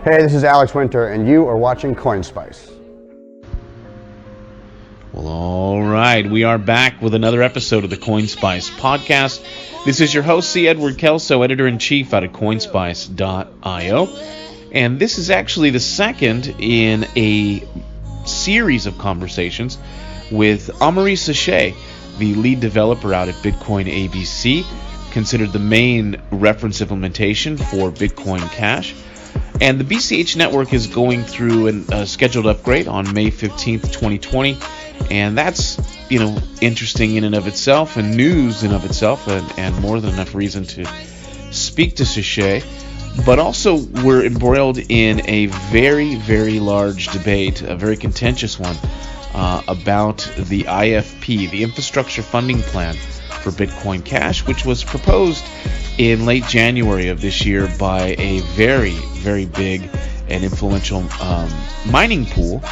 Hey, this is Alex Winter, and you are watching CoinSpice. Well, all right. We are back with another episode of the CoinSpice podcast. This is your host, C. Edward Kelso, editor-in-chief out of CoinSpice.io. And this is actually the second in a series of conversations with Amaury Séchet, the lead developer out at Bitcoin ABC, considered the main reference implementation for Bitcoin Cash. And the BCH network is going through a scheduled upgrade on May 15th, 2020. And that's, interesting in and of itself, and news in and of itself, and more than enough reason to speak to Séchet. But also, we're embroiled in a very, very large debate, a very contentious one, about the IFP, the Infrastructure Funding Plan for Bitcoin Cash, which was proposed in late January of this year by a very, very big and influential mining pool.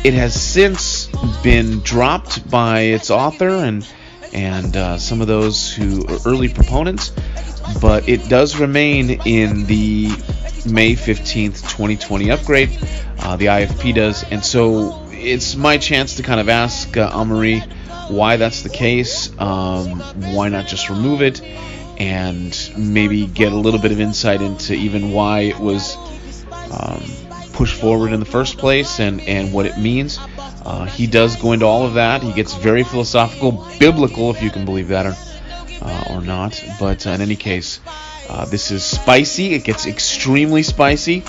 It has since been dropped by its author and some of those who are early proponents, but it does remain in the May 15th, 2020 upgrade. The IFP does, and so it's my chance to kind of ask Amaury why that's the case, why not just remove it, and maybe get a little bit of insight into even why it was pushed forward in the first place and what it means. He does go into all of that. He gets very philosophical, biblical, if you can believe that or not. But in any case, this is spicy. It gets extremely spicy.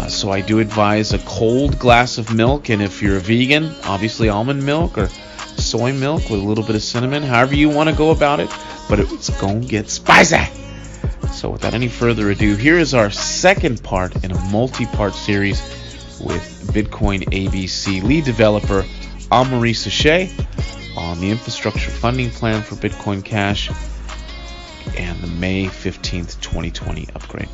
So I do advise a cold glass of milk. And if you're a vegan, obviously almond milk or soy milk with a little bit of cinnamon, however you want to go about it. But it's going to get spicy. So without any further ado, here is our second part in a multi-part series with Bitcoin ABC lead developer Amaury Séchet on the infrastructure funding plan for Bitcoin Cash and the May 15th, 2020 upgrade.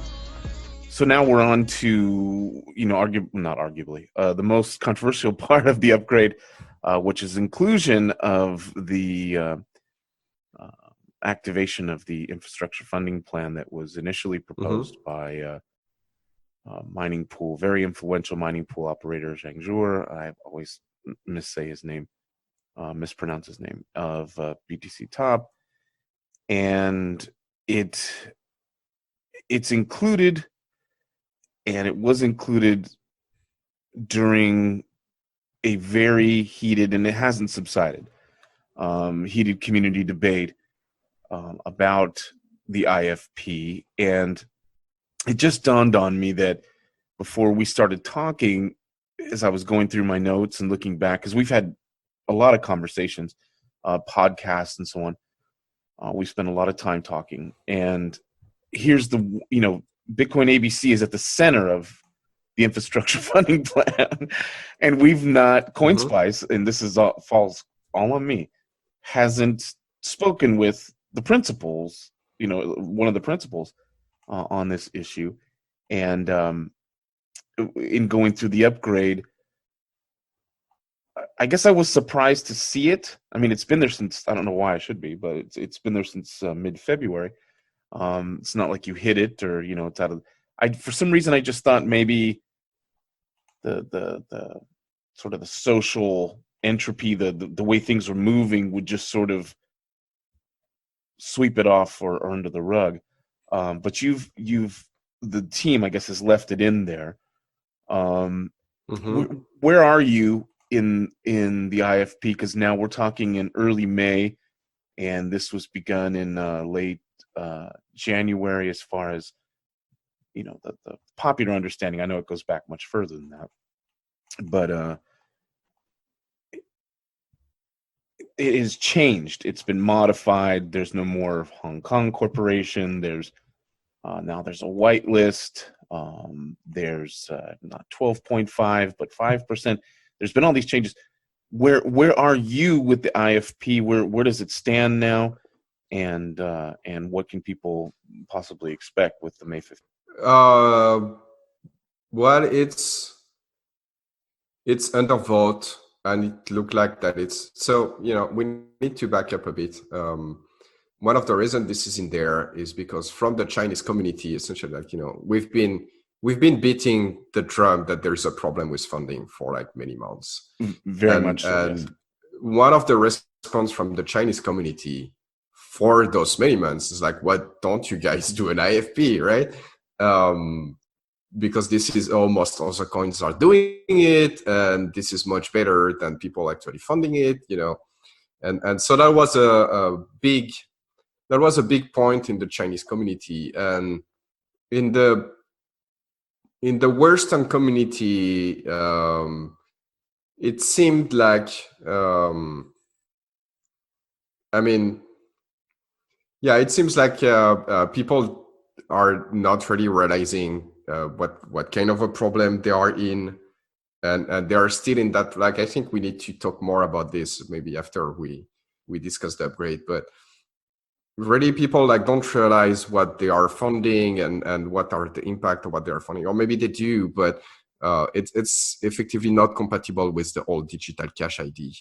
So now we're on to, the most controversial part of the upgrade, which is inclusion of the activation of the infrastructure funding plan that was initially proposed by mining pool, very influential mining pool operator Zhang Zhuo. I always mispronounce his name, of BTC Top, and it's included, and it was included during a very heated, and it hasn't subsided, heated community debate about the IFP. And it just dawned on me that before we started talking, as I was going through my notes and looking back, because we've had a lot of conversations, podcasts and so on, we spent a lot of time talking. And here's Bitcoin ABC is at the center of the infrastructure funding plan, and we've not, CoinSpice, and this falls all on me, hasn't spoken with the principals, one of the principals on this issue. And in going through the upgrade, I guess I was surprised to see it. I mean, it's been there since, I don't know why I should be, but it's been there since mid-February. It's not like you hit it or, it's out of, for some reason, I just thought maybe the sort of the social entropy, the way things were moving would just sort of sweep it off or under the rug. But the team, I guess, has left it in there. Where are you in the IFP? Because now we're talking in early May, and this was begun in late January, as far as the popular understanding. I know it goes back much further than that, but it has changed. It's been modified. There's no more Hong Kong Corporation. There's now there's a whitelist. There's not 12.5 but 5%. There's been all these changes. Where are you with the IFP? Where does it stand now? And what can people possibly expect with the May 15th? Well, it's under vote, and it looked like that it's so. We need to back up a bit. One of the reasons this is in there is because from the Chinese community, essentially, we've been we've been beating the drum that there's a problem with funding for like many months. Very much so, and yes. one of the response from the Chinese community for those many months is like, what, don't you guys do an IFP, right? Because this is almost other coins are doing it, and this is much better than people actually funding it, and so that was a big point in the Chinese community. And in the Western community, it seemed like it seems like people are not really realizing what kind of a problem they are in, and they are still in that. Like, I think we need to talk more about this maybe after we discuss the upgrade. But really, people like don't realize what they are funding and what are the impact of what they are funding, or maybe they do, but it's effectively not compatible with the old digital cash ID.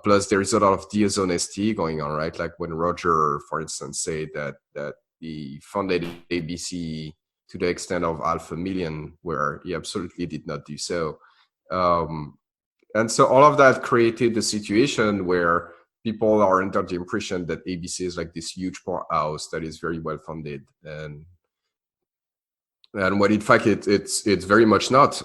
Plus, there is a lot of dishonesty going on, right? Like when Roger, for instance, said that he funded ABC to the extent of $500,000, where he absolutely did not do so. And so all of that created a situation where people are under the impression that ABC is like this huge powerhouse that is very well funded, and when in fact it's very much not.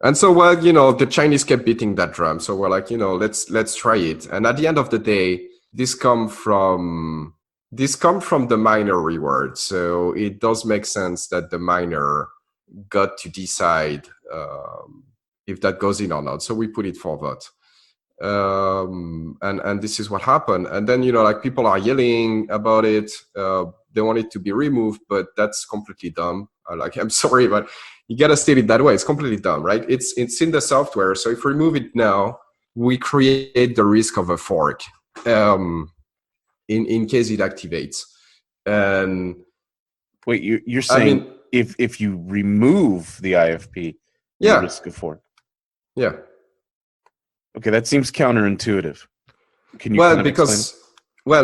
And so, the Chinese kept beating that drum. So we're like, let's try it. And at the end of the day, this come from the miner reward. So it does make sense that the miner got to decide if that goes in or not. So we put it for vote. And this is what happened. And then, like, people are yelling about it. They want it to be removed, but that's completely dumb. I'm sorry, but you gotta state it that way. It's completely dumb, right? It's in the software. So if we remove it now, we create the risk of a fork in case it activates. And wait, you're saying if you remove the IFP, the risk of fork? Yeah. Okay, that seems counterintuitive. Can you explain?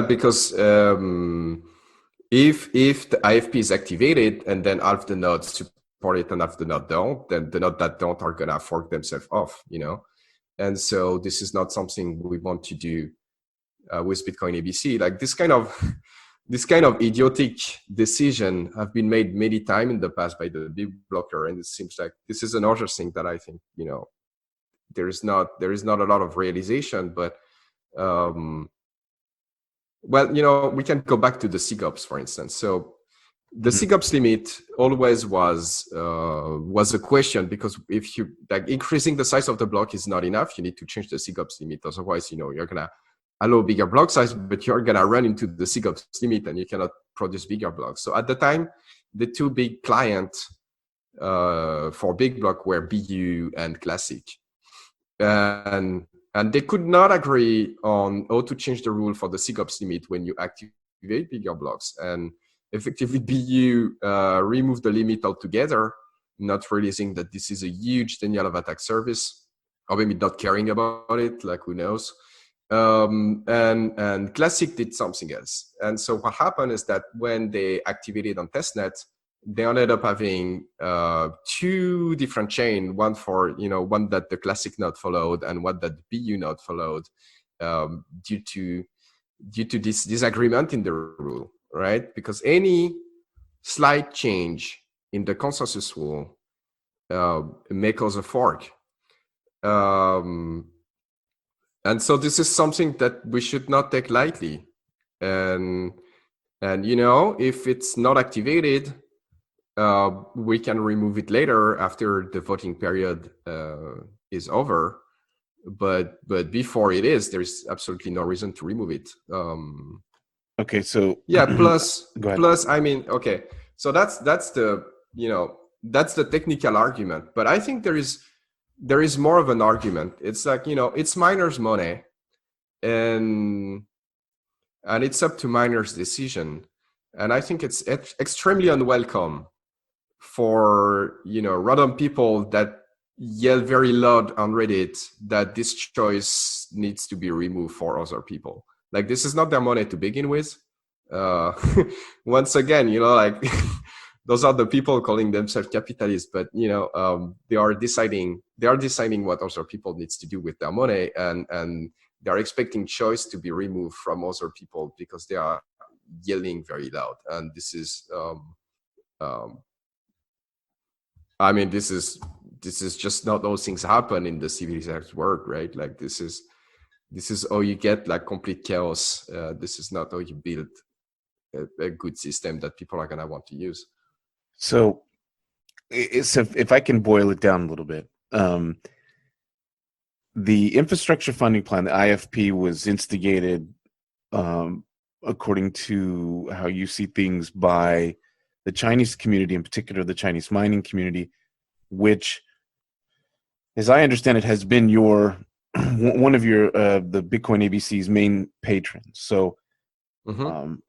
Because if the IFP is activated and then half the nodes support it and half the node don't, then the node that don't are gonna fork themselves off, And so this is not something we want to do with Bitcoin ABC. Like this kind of idiotic decision have been made many times in the past by the big blocker, and it seems like this is another thing that I think there is not a lot of realization, but we can go back to the SIGOPS, for instance. So the SIGOPS limit always was a question, because if you increasing the size of the block is not enough, you need to change the SIGOPS limit. Otherwise, you're gonna allow bigger block size, but you're gonna run into the SIGOPS limit and you cannot produce bigger blocks. So at the time, the two big clients for big block were BU and Classic. And they could not agree on how to change the rule for the SIGOPS limit when you activate bigger blocks. And effectively, BU removed the limit altogether, not realizing that this is a huge denial of attack service, or maybe not caring about it, like who knows. And Classic did something else. And so what happened is that when they activated on testnet, they ended up having two different chains, one for, one that the Classic node followed and one that the BU node followed, due to this disagreement in the rule, right? Because any slight change in the consensus rule may cause a fork. And so this is something that we should not take lightly. And if it's not activated, we can remove it later after the voting period is over. But before it is, there's absolutely no reason to remove it. Okay, so yeah. Plus, okay. So that's the that's the technical argument. But I think there is more of an argument. It's like, it's miners' money, and it's up to miners' decision. And I think it's extremely unwelcome for random people that yell very loud on Reddit that this choice needs to be removed for other people. Like, this is not their money to begin with. Once again, those are the people calling themselves capitalists, but they are deciding what other people needs to do with their money, and they are expecting choice to be removed from other people because they are yelling very loud. And this is this is just not those things happen in the civilized world, right? Like this is how you get like complete chaos. This is not how you build a good system that people are gonna want to use. So if I can boil it down a little bit, the infrastructure funding plan, the IFP, was instigated according to how you see things by the Chinese community, in particular the Chinese mining community, which, as I understand it, has been one of your the Bitcoin ABC's main patrons. So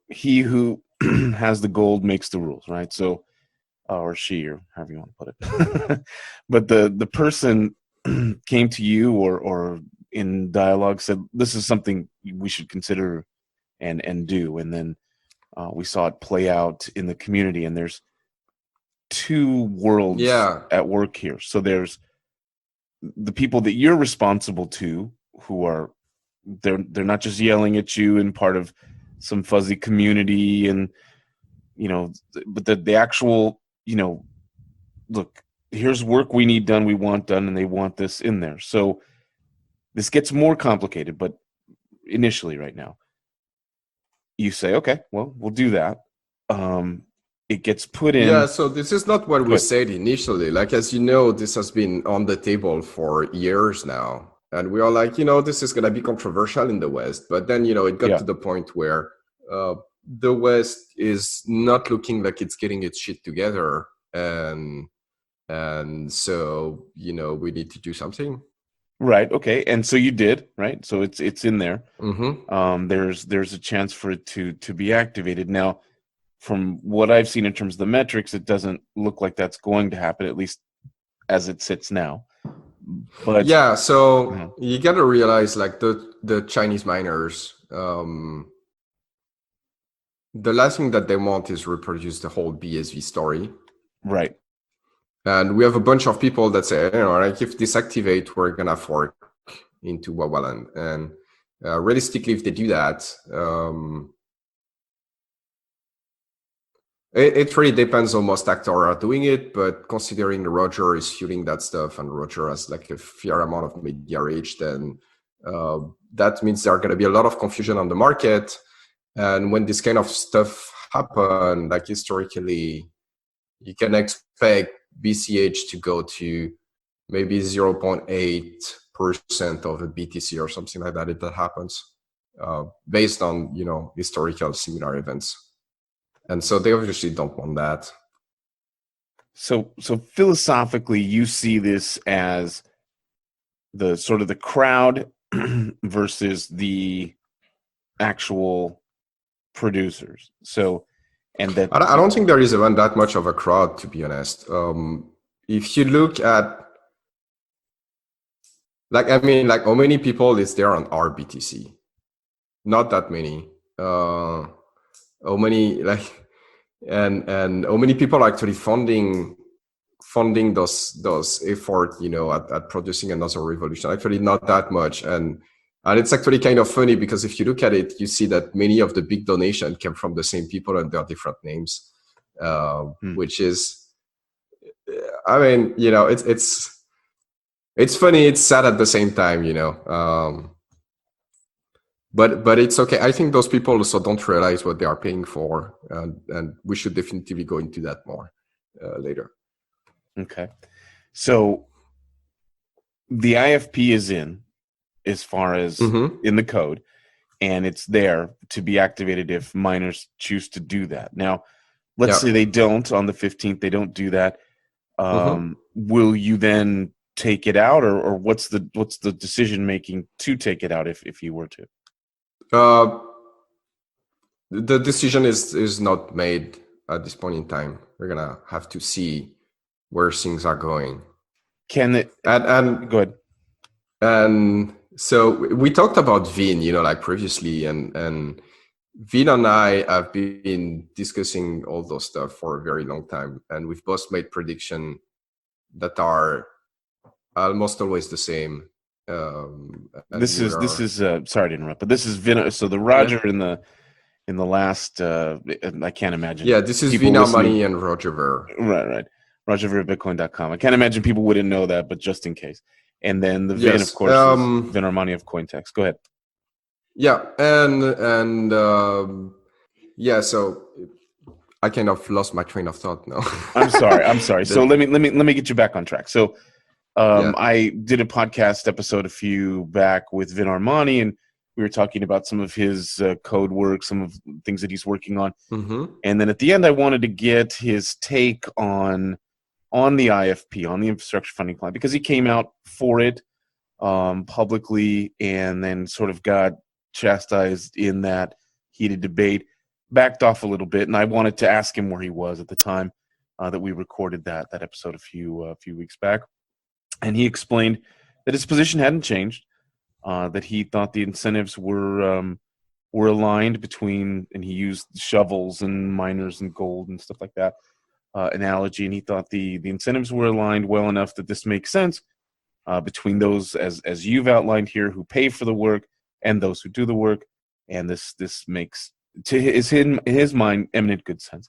he who has the gold makes the rules, right? So, or she, or however you want to put it. But the person came to you or in dialogue said, this is something we should consider and do. And then we saw it play out in the community, and there's two worlds at work here. So there's the people that you're responsible to, who are they're not just yelling at you and part of some fuzzy community, and but the actual look, here's work we need done, we want done, and they want this in there. So this gets more complicated, but initially right now you say, okay, well, we'll do that. It gets put in. Yeah, so this is not what we said initially. Like, as you know, this has been on the table for years now. And we are like, this is going to be controversial in the West. But then, it got to the point where the West is not looking like it's getting its shit together. And so, we need to do something. Right. Okay. And so you did, right? So it's in there. Mm-hmm. There's a chance for it to be activated. Now, from what I've seen in terms of the metrics, it doesn't look like that's going to happen, at least as it sits now. But yeah, so you got to realize, like, the Chinese miners, the last thing that they want is reproduce the whole BSV story. Right. And we have a bunch of people that say, like, if this activate, we're gonna fork into Wawaland. And realistically, if they do that, it really depends on most actors are doing it. But considering Roger is fueling that stuff, and Roger has like a fair amount of media reach, then that means there are going to be a lot of confusion on the market. And when this kind of stuff happen, like historically, you can expect BCH to go to maybe 0.8% of a BTC or something like that if that happens, based on historical similar events. And so they obviously don't want that. So philosophically, you see this as the sort of the crowd versus the actual producers. So, and that I don't think there is even that much of a crowd, to be honest. If you look at, how many people is there on RBTC? Not that many. How many and how many people are actually funding those effort, at producing another revolution? Actually, not that much. And it's actually kind of funny, because if you look at it, you see that many of the big donations came from the same people and their different names, which is, it's funny, it's sad at the same time, but it's okay. I think those people also don't realize what they are paying for, and we should definitely go into that more later. Okay. So the IFP is in, as far as in the code, and it's there to be activated if miners choose to do that. Now, let's say they don't on the 15th, they don't do that. Will you then take it out, or what's the decision making to take it out if you were to? The decision is not made at this point in time. We're gonna have to see where things are going. Can it? And go ahead. And so we talked about Vin, previously, and Vin and I have been discussing all those stuff for a very long time, and we've both made predictions that are almost always the same. This is sorry to interrupt, but this is Vin. So the Roger in the last I can't imagine. Yeah, this is Vin Armani and Roger Ver. Right. Roger Ver Bitcoin.com. I can't imagine people wouldn't know that, but just in case. And then the Vin, of course, is Vin Armani of Cointext. Go ahead. Yeah, and so I kind of lost my train of thought now. I'm sorry. So let me get you back on track. So I did a podcast episode a few back with Vin Armani, and we were talking about some of his code work, some of the things that he's working on. Mm-hmm. And then at the end, I wanted to get his take on the IFP, on the infrastructure funding plan, because he came out for it publicly and then sort of got chastised in that heated debate, backed off a little bit. And I wanted to ask him where he was at the time that we recorded that episode a few weeks back. And he explained that his position hadn't changed, that he thought the incentives were aligned between, and he used shovels and miners and gold and stuff like that analogy, and he thought the incentives were aligned well enough that this makes sense between those, as you've outlined here, who pay for the work and those who do the work, and this makes, in his mind, eminent good sense.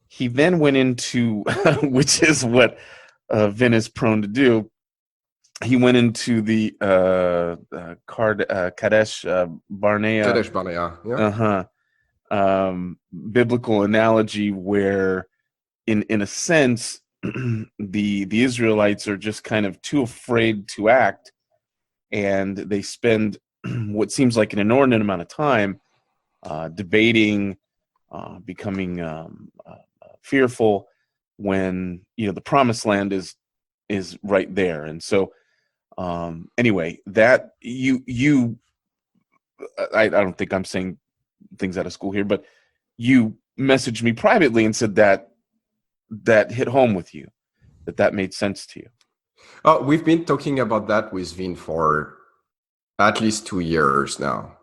He then went into, which is what Vin is prone to do. He went into the Kadesh Barnea. Yeah. Biblical analogy where, in a sense, the Israelites are just kind of too afraid to act, and they spend what seems like an inordinate amount of time debating, becoming fearful, when the promised land is right there. And so anyway, that I don't think I'm saying things out of school here, but you messaged me privately and said that hit home with you, that made sense to you. Oh, we've been talking about that with Vin for at least 2 years now.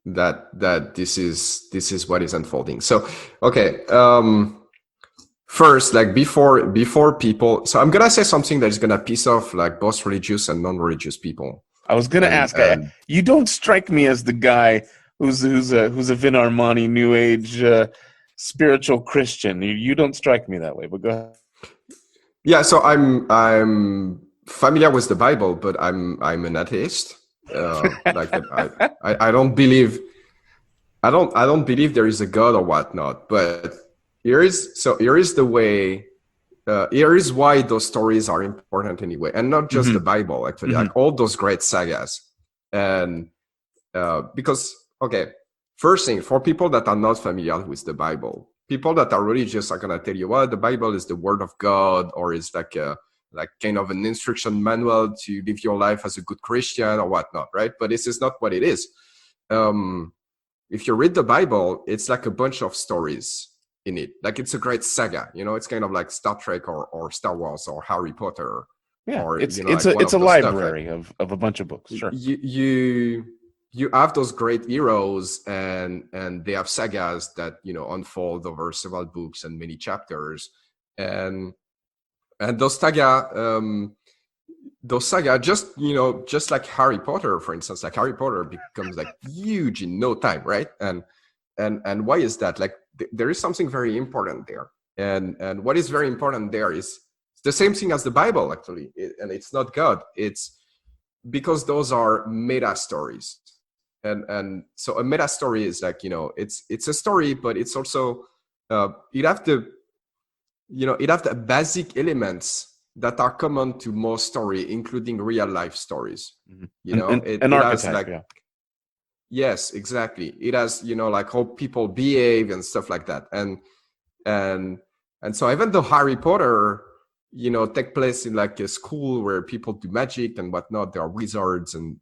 That this is what is unfolding. So, okay. First, like before people, so I'm gonna say something that is gonna piss off like both religious and non-religious people. I was gonna ask. You don't strike me as the guy who's a Vin Armani New Age spiritual Christian. You don't strike me that way. But go ahead. Yeah, so I'm familiar with the Bible, but I'm an atheist. Like I don't believe there is a God or whatnot. But here is the way. Here is why those stories are important anyway, and not just the Bible. Actually, like all those great sagas, and because first thing, for people that are not familiar with the Bible, people that are religious are gonna tell you, well, the Bible is the Word of God, or it's like kind of an instruction manual to live your life as a good Christian or whatnot, right? But this is not what it is. If you read the Bible, it's like a bunch of stories in it. Like it's a great saga, it's kind of like Star Trek or Star Wars or Harry Potter. Yeah, or, it's a library of a bunch of books. Sure. You have those great heroes, and they have sagas that unfold over several books and many chapters, and those saga just like Harry Potter, for instance. Like Harry Potter becomes like huge in no time, right? And why is that? Like there is something very important there, and what is very important there is the same thing as the Bible, actually, and it's not God. It's because those are meta stories. And so a meta story is like, it's a story, but it's also it have the basic elements that are common to most story, including real life stories. It has like, yes, exactly. It has like how people behave and stuff like that. And so even though Harry Potter take place in like a school where people do magic and whatnot, there are wizards and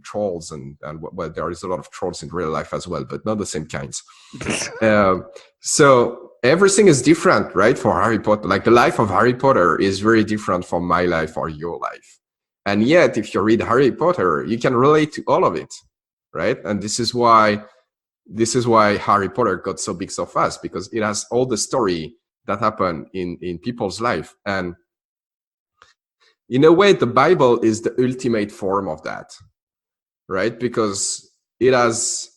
trolls and well, there is a lot of trolls in real life as well, but not the same kinds. So everything is different, right? For Harry Potter, like the life of Harry Potter is very different from my life or your life. And yet, if you read Harry Potter, you can relate to all of it. right? And this is why Harry Potter got so big so fast, because it has all the story that happened in people's life. And in a way, the Bible is the ultimate form of that, right? Because it has,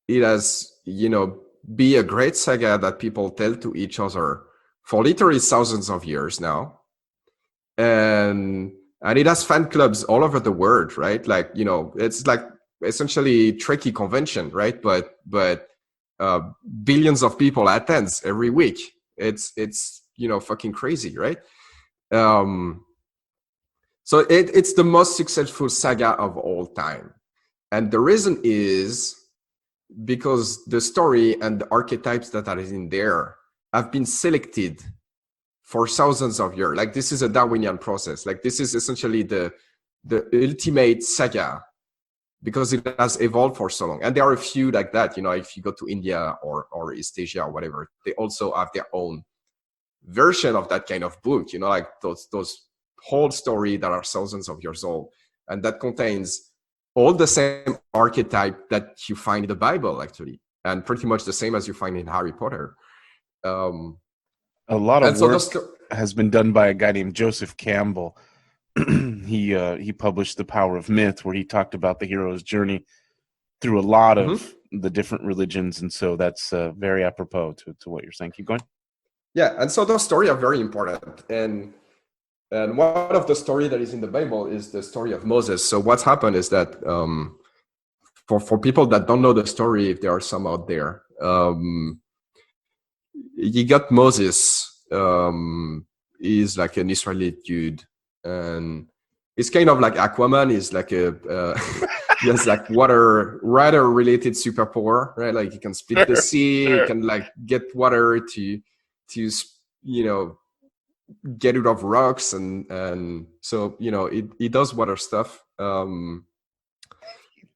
be a great saga that people tell to each other for literally thousands of years now. And it has fan clubs all over the world, right? Like, it's like essentially tricky convention, right? But billions of people attends every week. It's fucking crazy, right? So it's the most successful saga of all time. And the reason is because the story and the archetypes that are in there have been selected for thousands of years. Like, this is a Darwinian process. Like, this is essentially the ultimate saga, because it has evolved for so long. And there are a few like that, if you go to India or East Asia or whatever, they also have their own version of that kind of book, like those whole story that are thousands of years old, and that contains all the same archetype that you find in the Bible, actually, and pretty much the same as you find in Harry Potter. A lot of work has been done by a guy named Joseph Campbell. He published The Power of Myth, where he talked about the hero's journey through a lot of the different religions, and so that's very apropos to what you're saying. Keep going. Yeah, and so those stories are very important. And one of the story that is in the Bible is the story of Moses. So what's happened is that for people that don't know the story, if there are some out there, you got Moses. He's like an Israeli dude, and it's kind of like Aquaman. He's like he has like water related superpower, right? Like he can split the sea, he can like get water to get rid of rocks, and so it does water stuff.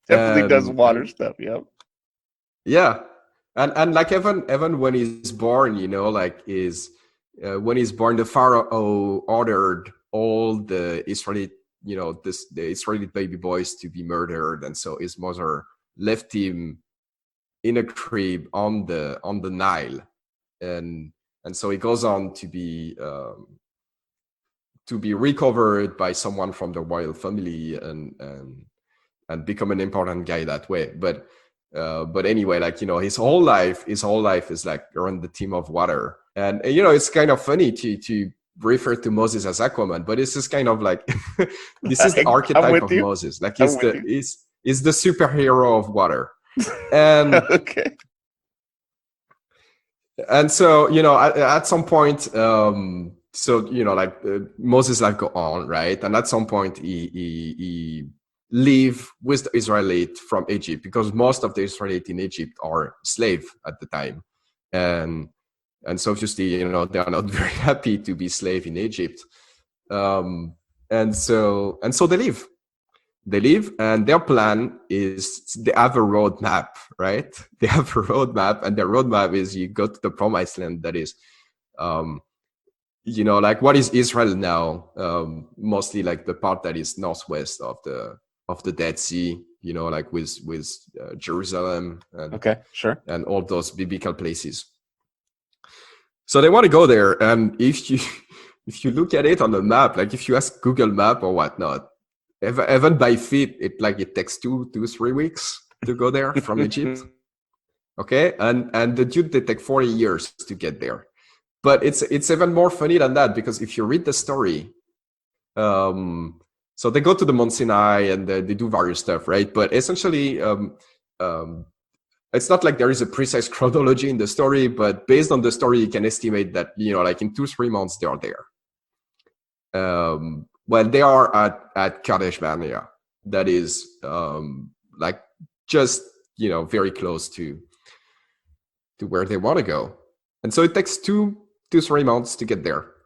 Definitely does water stuff. Yep. Yeah, and like even when he's born, when he's born, the Pharaoh ordered all the Israeli, the Israeli baby boys to be murdered, and so his mother left him in a crib on the Nile, and so he goes on to be recovered by someone from the royal family and become an important guy that way. But anyway, like, his whole life is like around the theme of water. And it's kind of funny to refer to Moses as Aquaman, but it's just kind of like this is the archetype of Moses. Like, he's the superhero of water. And okay. And so, at some point, Moses life go on, right? And at some point he leave with the Israelites from Egypt, because most of the Israelites in Egypt are slave at the time. And so obviously, they are not very happy to be slave in Egypt. And so they leave. They leave, and their plan is they have a roadmap, right? They have a roadmap, and their roadmap is you go to the promised land. That is, like, what is Israel now? Mostly like the part that is northwest of the Dead Sea, like with Jerusalem and okay, sure, and all those biblical places. So they want to go there, and if you look at it on the map, like if you ask Google Map or whatnot, even by feet, it takes 2-3 weeks to go there from Egypt. Okay, and the dude, they take 40 years to get there. But it's even more funny than that, because if you read the story, so they go to the Mount Sinai and they do various stuff, right? But essentially, it's not like there is a precise chronology in the story, but based on the story, you can estimate that like in 2-3 months they are there. Well, they are at Kadesh Barnea. That is like just very close to where they want to go, and so it takes 2-3 months to get there.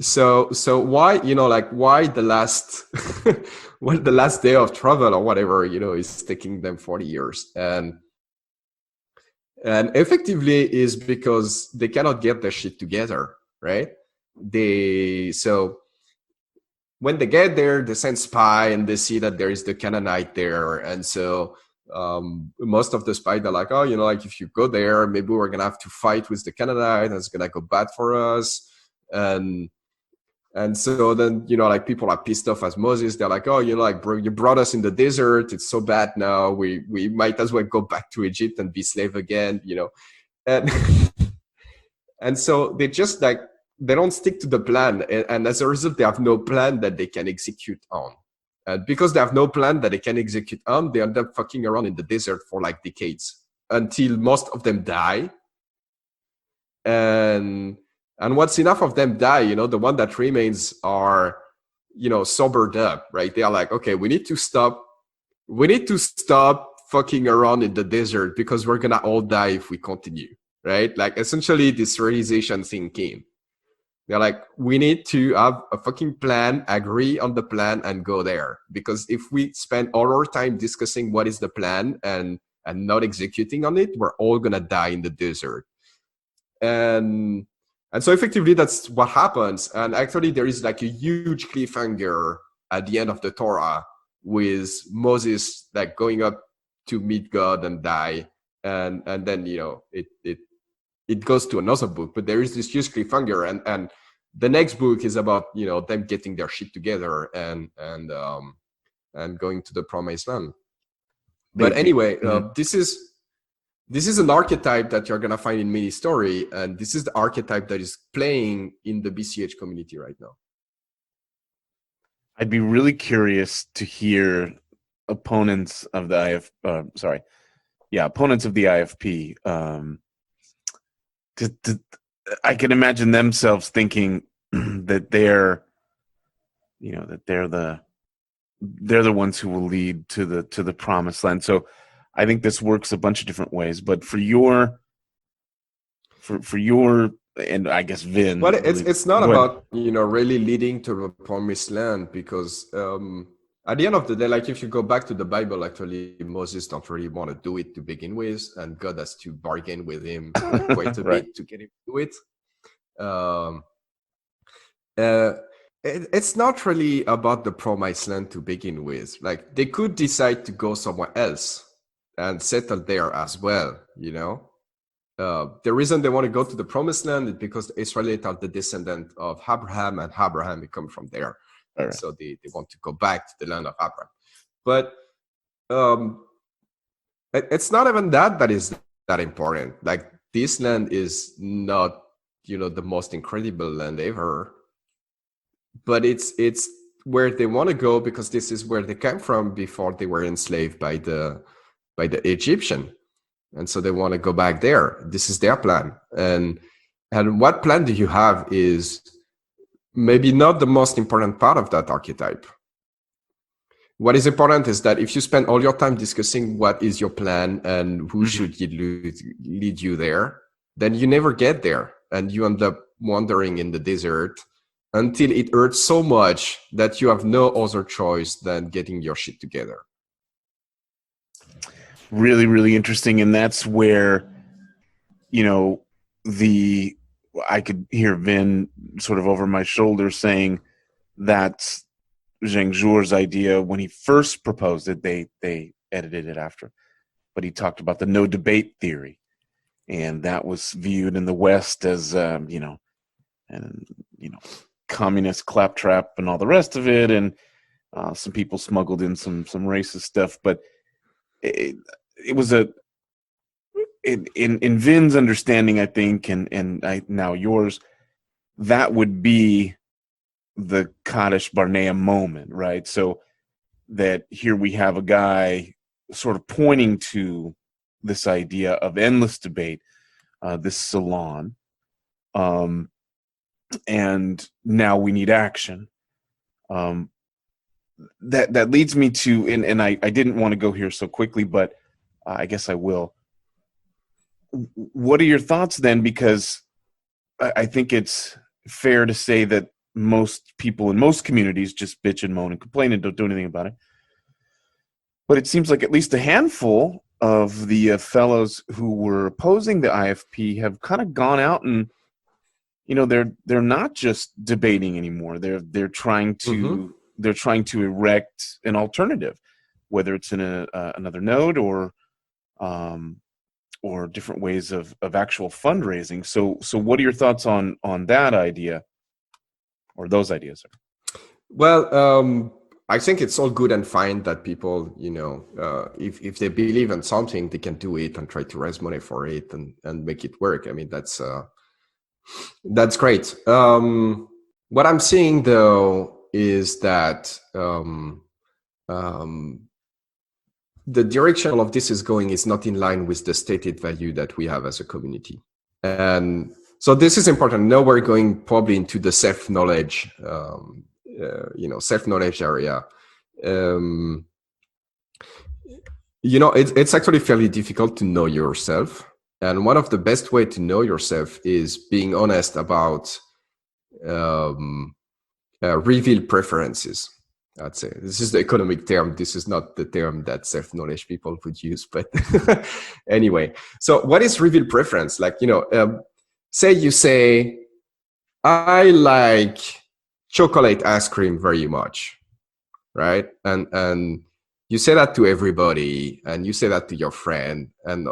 So why why the last well, the last day of travel or whatever is taking them 40 years, and effectively is because they cannot get their shit together, right? when they get there, they send spy and they see that there is the Canaanite there. And so most of the spy, they're like, oh, like if you go there, maybe we're going to have to fight with the Canaanite and it's going to go bad for us. And so then, like people are pissed off as Moses. They're like, oh, like, bro, you brought us in the desert. It's so bad now. We might as well go back to Egypt and be slave again, And, and so they just like, they don't stick to the plan. And as a result, they have no plan that they can execute on. And because they have no plan that they can execute on, they end up fucking around in the desert for like decades until most of them die. And once enough of them die, the one that remains are, sobered up, right? They are like, okay, we need to stop fucking around in the desert because we're going to all die if we continue, right? Like essentially this realization thing came. They're like, we need to have a fucking plan, agree on the plan and go there. Because if we spend all our time discussing what is the plan and not executing on it, we're all going to die in the desert. And so effectively, that's what happens. And actually, there is like a huge cliffhanger at the end of the Torah with Moses like going up to meet God and die. And then, it goes to another book. But there is this huge cliffhanger. And the next book is about, them getting their shit together and going to the promised land. But anyway, this is an archetype that you're going to find in many story, and this is the archetype that is playing in the BCH community right now. I'd be really curious to hear opponents of the opponents of the IFP. I can imagine themselves thinking that they're the ones who will lead to the promised land. So I think this works a bunch of different ways, but for your and I guess Vin. Well, it's not about really leading to the promised land because at the end of the day, like if you go back to the Bible, actually Moses don't really want to do it to begin with, and God has to bargain with him quite a bit to get him to do it. It's not really about the promised land to begin with. Like they could decide to go somewhere else and settle there as well, The reason they want to go to the promised land is because the Israelites are the descendant of Abraham, and Abraham come from there. Right. So they want to go back to the land of Abraham. But it's not even that is that important. Like this land is not, the most incredible land ever. But it's where they want to go because this is where they came from before they were enslaved by the Egyptian. And so they want to go back there. This is their plan. And what plan do you have is maybe not the most important part of that archetype. What is important is that if you spend all your time discussing what is your plan and who should lead you there, then you never get there. And you end up wandering in the desert until it hurts so much that you have no other choice than getting your shit together. Really, really interesting. And that's where, I could hear Vin sort of over my shoulder saying that's Zheng Zhuo's idea when he first proposed it. They edited it after, but he talked about the no debate theory. And that was viewed in the West as, communist claptrap and all the rest of it. And some people smuggled in some racist stuff, but it was in Vin's understanding, I think, and now yours, that would be the Kadesh Barnea moment, right? So that here we have a guy sort of pointing to this idea of endless debate, this salon, and now we need action. That leads me to, and I didn't want to go here so quickly, but I guess I will. What are your thoughts then? Because I think it's fair to say that most people in most communities just bitch and moan and complain and don't do anything about it. But it seems like at least a handful of the fellows who were opposing the IFP have kind of gone out and, they're not just debating anymore. They're trying to erect an alternative, whether it's in another node or different ways of actual fundraising. So what are your thoughts on that idea, or those ideas? Well, I think it's all good and fine that people, if they believe in something, they can do it and try to raise money for it and make it work. I mean, that's great. What I'm seeing though is that the direction of this is going is not in line with the stated value that we have as a community. And so this is important. Now we're going probably into the self-knowledge, self-knowledge area. It's actually fairly difficult to know yourself. And one of the best way to know yourself is being honest about revealed preferences. I'd say this is the economic term. This is not the term that self-knowledge people would use, but anyway. So what is revealed preference? Like, say you say, I like chocolate ice cream very much, right? And you say that to everybody, and you say that to your friend, and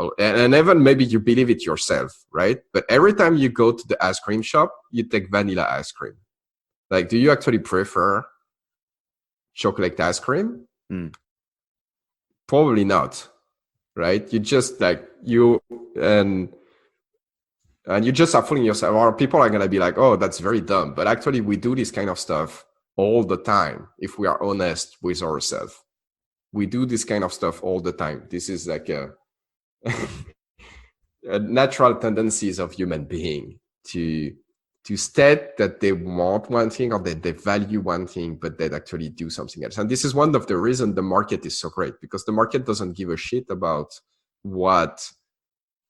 even maybe you believe it yourself, right? But every time you go to the ice cream shop, you take vanilla ice cream. Like, do you actually prefer chocolate ice cream? Probably not, right? You just and you just are fooling yourself, or people are going to be like, oh, that's very dumb. But actually we do this kind of stuff all the time. If we are honest with ourselves, we do this kind of stuff all the time. This is like a natural tendencies of human being to state that they want one thing or that they value one thing, but they actually do something else. And this is one of the reasons the market is so great, because the market doesn't give a shit about what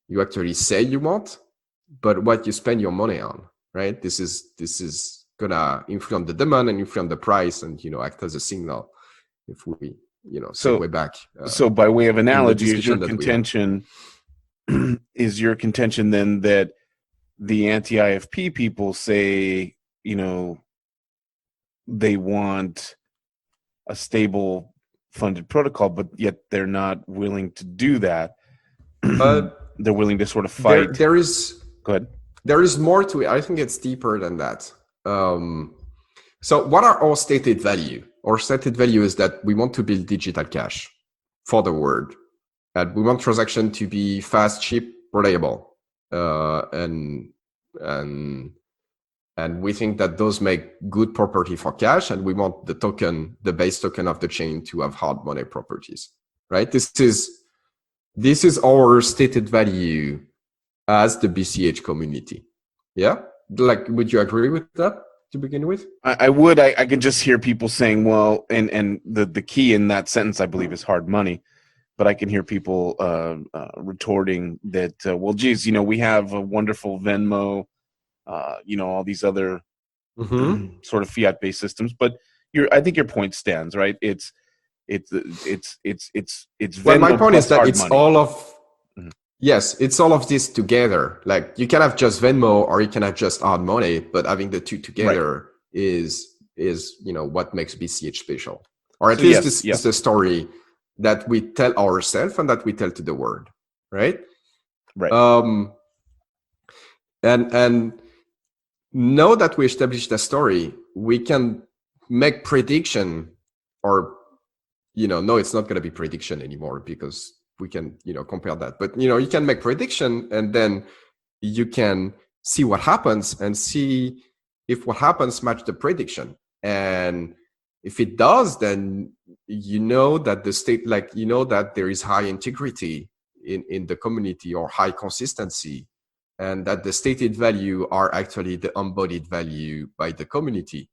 you actually say you want, but what you spend your money on, right? This is gonna influence the demand and influence the price, and act as a signal. If we so way back. So by way of analogy, is your contention then that the anti-IFP people say, they want a stable funded protocol, but yet they're not willing to do that? They're willing to sort of fight. There is. Go ahead. There is more to it. I think it's deeper than that. So what are our stated value? Our stated value is that we want to build digital cash for the world. And we want transaction to be fast, cheap, reliable. And we think that those make good property for cash, and we want the base token of the chain to have hard money properties, right? This is our stated value as the BCH community. Yeah? Would you agree with that to begin with? I would. I can just hear people saying, well, and the key in that sentence, I believe, is hard money. But I can hear people retorting that, well, geez, we have a wonderful Venmo, all these other sort of fiat-based systems. But I think your point stands, right? It's Venmo. Well, my point is that it's money. all of yes, it's all of this together. Like, you can have just Venmo or you can have just hard money, but having the two together is what makes BCH special, or at least this is the story that we tell ourselves and that we tell to the world, right? Right. And now that we established the story, we can make prediction, or no, it's not going to be prediction anymore, because we can compare that. But you can make prediction, and then you can see what happens and see if what happens match the prediction. And if it does, then that the state, that there is high integrity in the community, or high consistency, and that the stated value are actually the embodied value by the community.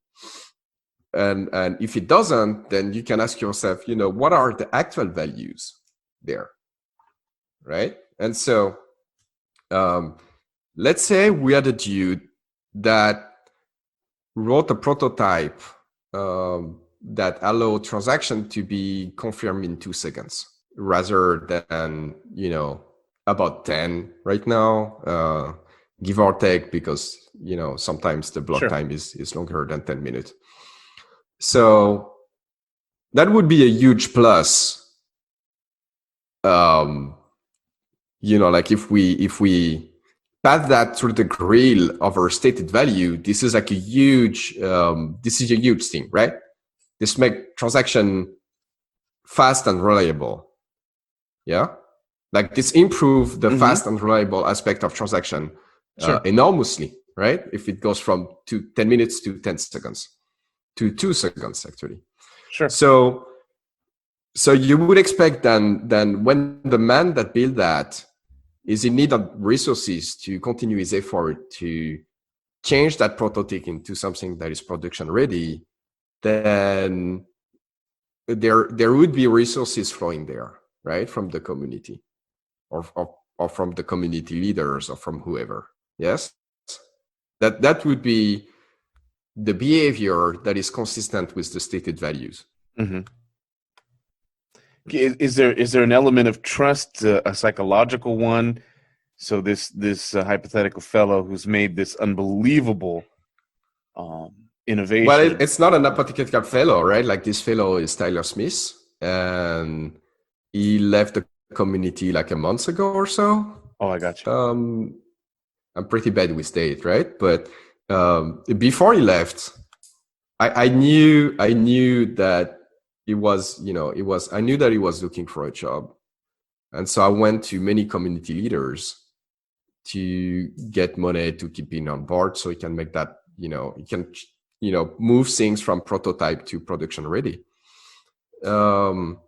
And if it doesn't, then you can ask yourself, what are the actual values there, right? And so let's say we had a dude that wrote a prototype that allow transaction to be confirmed in 2 seconds, rather than about 10 right now, give or take, because sometimes the block Sure. time is longer than 10 minutes. So that would be a huge plus. Like if we pass that through the grill of our stated value, this is like a huge thing, right? This make transaction fast and reliable. Yeah. Like this improve the fast and reliable aspect of transaction enormously, right? If it goes from 10 minutes to 10 seconds to 2 seconds, actually. Sure. So you would expect then when the man that built that is in need of resources to continue his effort to change that prototype into something that is production ready, then there would be resources flowing there, right, from the community or from the community leaders or from whoever. Yes, that would be the behavior that is consistent with the stated values. Mm-hmm. Is there an element of trust, a psychological one? So this hypothetical fellow who's made this unbelievable innovation. Well, it's not an hypothetical fellow, right? Like this fellow is Tyler Smith, and he left the community like a month ago or so. Oh, I got you. I'm pretty bad with date, right? But before he left, I knew that I knew that he was looking for a job. And so I went to many community leaders to get money to keep him on board so he can make that, he can, move things from prototype to production ready. And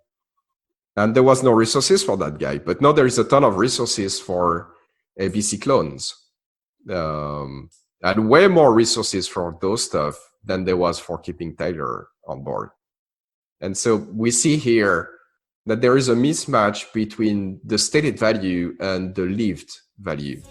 there was no resources for that guy, but now there is a ton of resources for ABC clones. And way more resources for those stuff than there was for keeping Tyler on board. And so we see here that there is a mismatch between the stated value and the lived value.